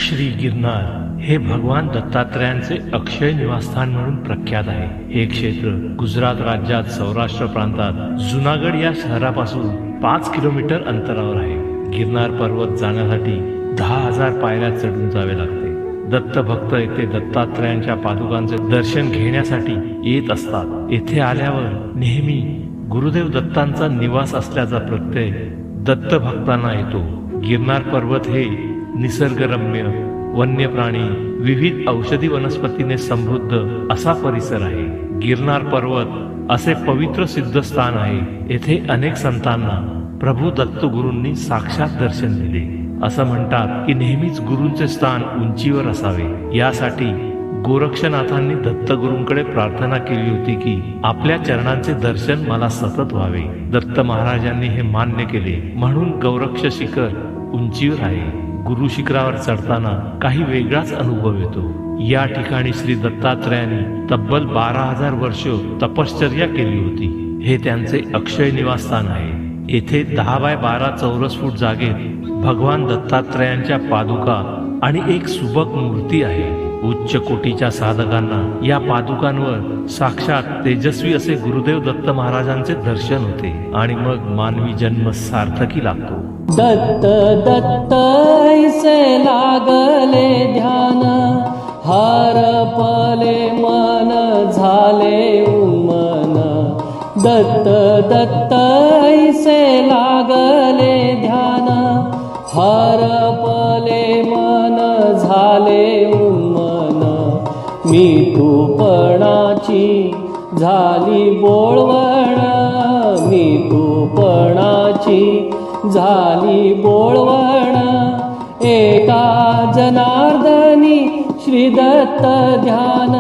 श्री गिरनार हे भगवान दत्तात्रयांचे अक्षय निवासस्थान म्हणून प्रख्यात आहे। हे क्षेत्र गुजरात राज्यात सौराष्ट्र प्रांतात जुनागड या शहरापासून 5 किलोमीटर अंतरावर आहे। गिरनार पर्वत जाण्यासाठी 10,000 पायऱ्या चढून जावे लागते। दत्त भक्त येथे दत्तात्रयांच्या पादुकांचे दर्शन घेण्यासाठी येत असतात। येथे आल्यावर नेहमी गुरुदेव दत्तांचा निवास असल्याचा प्रत्यय दत्त भक्तांना येतो। गिरनार पर्वत हे निसर्गरम्य, वन्य प्राणी, विविध औषधी वनस्पतीने समृद्ध असा परिसर आहे। गिरनार पर्वत असे पवित्र सिद्धस्थान आहे। येथे अनेक संतांना प्रभू दत्तगुरूंनी साक्षात दर्शन दिले। असं म्हणतात की नेहमीच गुरूंचे स्थान उंचीवर असावे। यासाठी गोरक्षनाथांनी दत्तगुरूंकडे प्रार्थना केली होती की आपल्या चरणांचे दर्शन मला सतत व्हावे। दत्त महाराजांनी हे मान्य केले, म्हणून गौरक्ष शिखर उंचीवर आहे। गुरु शिखरावर चढताना काही वेगळाच अनुभव येतो। या ठिकाणी श्री दत्तात्रयांनी तब्बल 12,000 वर्ष तपश्चर्या केली होती। हे त्यांचे अक्षय निवासस्थान आहे। येथे 10 बाय 12 चौरस फूट जागेत भगवान दत्तात्रयांच्या पादुका आणि एक सुबक मूर्ती आहे। उच्च कोटीच्या साधकांना या पादुकांवर साक्षात तेजस्वी असे गुरुदेव दत्त महाराजांचे दर्शन होते आणि मग मानवी जन्म सार्थकी लागतो। दत्त दत्त ऐसे लागले ध्यान, हरपले मन झाले उन्मन। दत्त दत्त ऐसे लागले ध्यान, हरपले मन झाले उन्मन। मी तूपणाची झाली बोळवण, मी तूपणाची झाली बोळवण। एका जनार्दनी श्री दत्त ध्यान,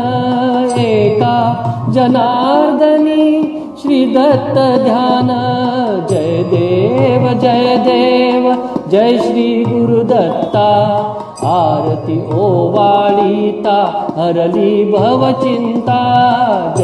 एका जनार्दनी श्री दत्त ध्यान। जय देव जय देव जय श्री गुरुदत्ता, आरती ओवाळीता हरली भवचिंता।